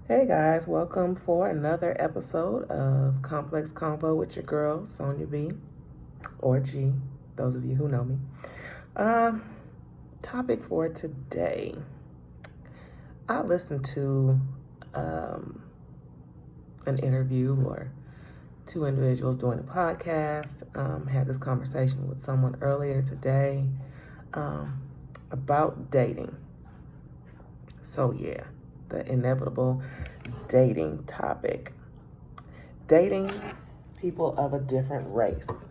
Hey guys, welcome for another episode of Complex Convo with your girl, Sonia B, or G, those of you who know me. Uh, Topic for today. I listened to an interview or two individuals doing a podcast. Had this conversation with someone earlier today um, about dating. So, yeah, the inevitable dating topic. Dating people of a different race.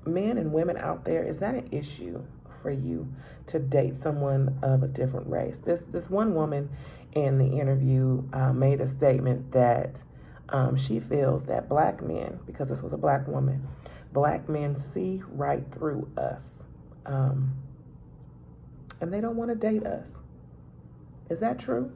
Men and women out there, is that an issue for you to date someone of a different race? This one woman in the interview made a statement that she feels that black men, because this was a black woman, black men see right through us, and they don't want to date us. Is that true?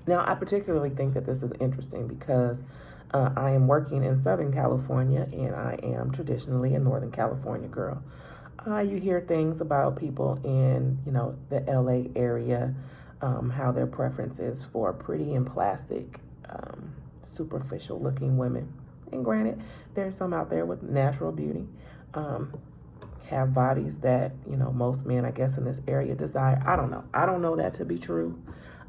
Now, I particularly think that this is interesting because I am working in Southern California and I am traditionally a Northern California girl. You hear things about people in, the LA area, how their preference is for pretty and plastic, superficial looking women. And granted, there's some out there with natural beauty, have bodies that, most men, I guess, in this area desire. I don't know. I don't know that to be true.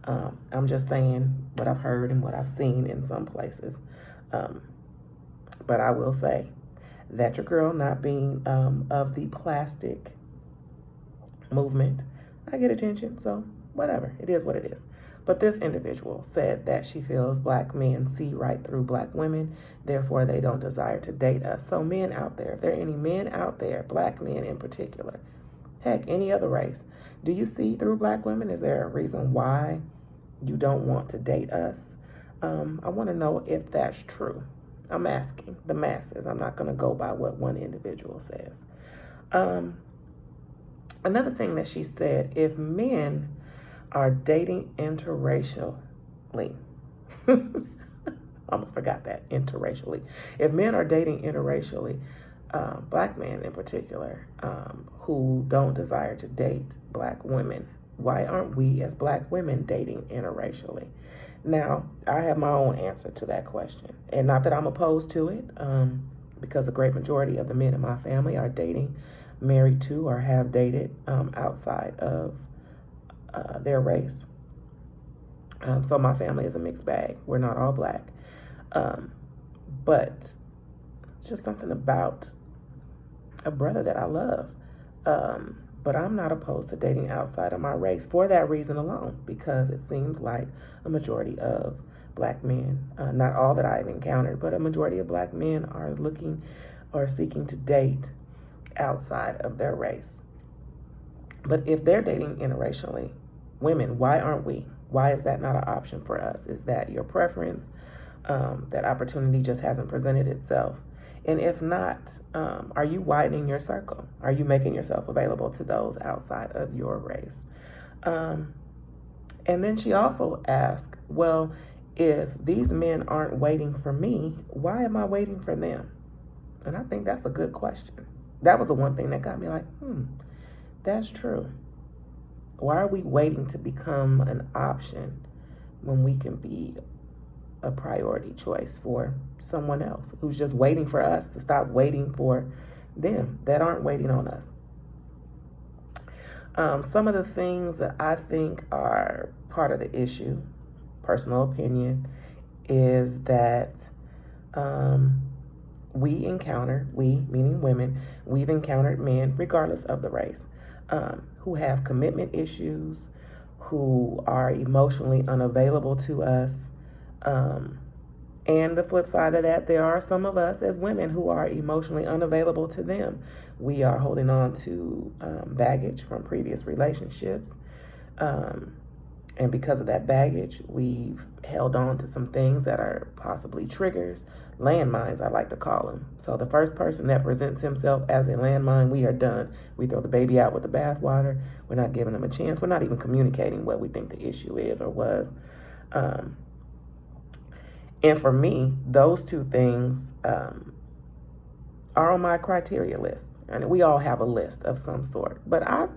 I'm just saying what I've heard and what I've seen in some places. But I will say that your girl not being of the plastic movement, I get attention, so whatever. It is what it is. But this individual said that she feels black men see right through black women, therefore they don't desire to date us. So men out there, if there are any men out there, black men in particular, heck, any other race, do you see through black women? Is there a reason why you don't want to date us? I want to know if that's true. I'm asking the masses. I'm not going to go by what one individual says. Another thing that she said, if men are dating interracially, almost forgot that, interracially. If men are dating interracially, black men in particular, who don't desire to date black women, why aren't we as black women dating interracially? Now, I have my own answer to that question. And not that I'm opposed to it, because a great majority of the men in my family are dating, married to, or have dated outside of their race. So my family is a mixed bag. We're not all black. But it's just something about a brother that I love. But I'm not opposed to dating outside of my race for that reason alone, because it seems like a majority of black men, not all that I've encountered, but a majority of black men are looking or seeking to date outside of their race. But if they're dating interracially, women, why aren't we? Why is that not an option for us? Is that your preference? That opportunity just hasn't presented itself? And if not, are you widening your circle? Are you making yourself available to those outside of your race? And then she also asked, well, if these men aren't waiting for me, why am I waiting for them? And I think that's a good question. That was the one thing that got me like, that's true. Why are we waiting to become an option when we can be a priority choice for someone else who's just waiting for us to stop waiting for them that aren't waiting on us? Some of the things that I think are part of the issue, personal opinion, is that we meaning women, we've encountered men, regardless of the race, who have commitment issues, who are emotionally unavailable to us. And the flip side of that, there are some of us as women who are emotionally unavailable to them. We are holding on to baggage from previous relationships. And because of that baggage, we've held on to some things that are possibly triggers, landmines, I like to call them. So the first person that presents himself as a landmine, we are done. We throw the baby out with the bathwater. We're not giving them a chance. We're not even communicating what we think the issue is or was. And for me, those two things are on my criteria list. And we all have a list of some sort. But I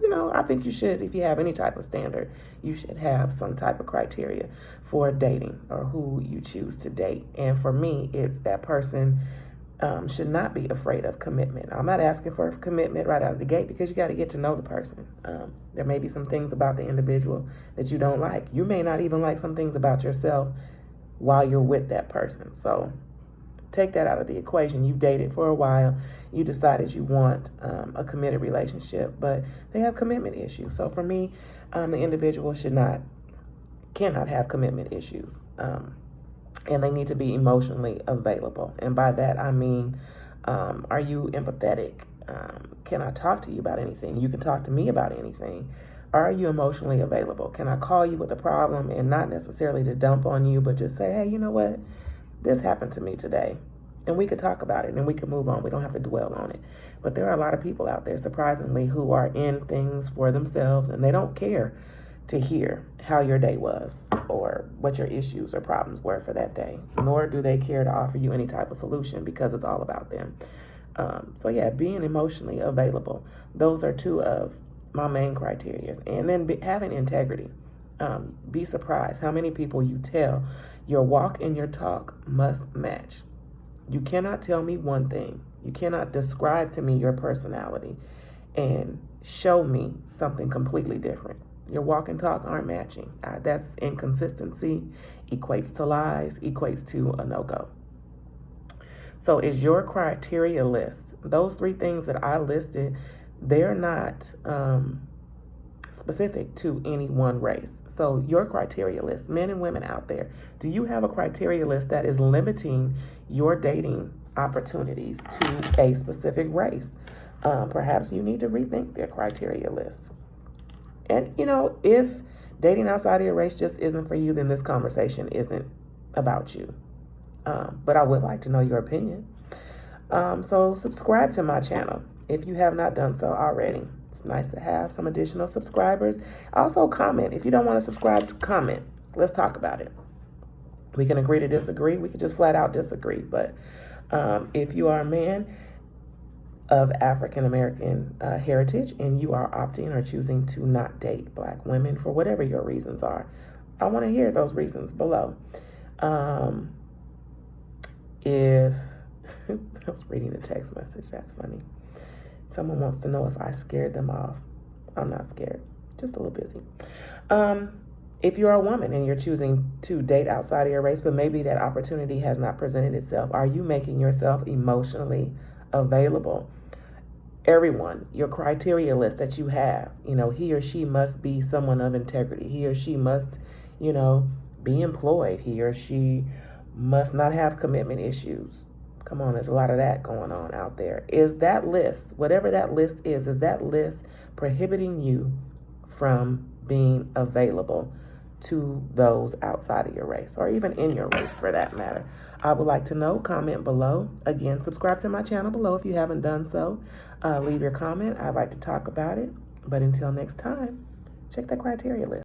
think you should, if you have any type of standard, you should have some type of criteria for dating or who you choose to date. And for me, it's that person should not be afraid of commitment. I'm not asking for commitment right out of the gate because you got to get to know the person. There may be some things about the individual that you don't like. You may not even like some things about yourself while you're with that person. So take that out of the equation. You've dated for a while. You decided you want a committed relationship, but they have commitment issues. So for me, the individual cannot have commitment issues. And they need to be emotionally available. And by that, I mean, are you empathetic? Can I talk to you about anything? You can talk to me about anything. Are you emotionally available? Can I call you with a problem and not necessarily to dump on you, but just say, hey, you know what? This happened to me today. And we could talk about it and we could move on. We don't have to dwell on it. But there are a lot of people out there, surprisingly, who are in things for themselves and they don't care to hear how your day was or what your issues or problems were for that day, nor do they care to offer you any type of solution because it's all about them. So yeah, being emotionally available. Those are two of my main criteria. And then having integrity. Be surprised how many people you tell your walk and your talk must match. You cannot tell me one thing. You cannot describe to me your personality and show me something completely different. Your walk and talk aren't matching. That's inconsistency, equates to lies, equates to a no-go. So is your criteria list, those three things that I listed, they're not specific to any one race. So your criteria list, men and women out there, do you have a criteria list that is limiting your dating opportunities to a specific race? Perhaps you need to rethink their criteria list. And, if dating outside of your race just isn't for you, then this conversation isn't about you. But I would like to know your opinion. So subscribe to my channel if you have not done so already. It's nice to have some additional subscribers. Also comment. If you don't want to subscribe, comment. Let's talk about it. We can agree to disagree. We can just flat out disagree. But if you are a man of African American heritage and you are opting or choosing to not date Black women for whatever your reasons are, I want to hear those reasons below. If I was reading a text message, that's funny. Someone wants to know if I scared them off. I'm not scared, just a little busy. If you're a woman and you're choosing to date outside of your race, but maybe that opportunity has not presented itself, are you making yourself emotionally available? Everyone, your criteria list that you have, he or she must be someone of integrity. He or she must, be employed. He or she must not have commitment issues. Come on, there's a lot of that going on out there. Is that list, whatever that list is that list prohibiting you from being available to those outside of your race or even in your race for that matter? I would like to know. Comment below. Again, subscribe to my channel below if you haven't done so. Leave your comment. I'd like to talk about it. But until next time, check that criteria list.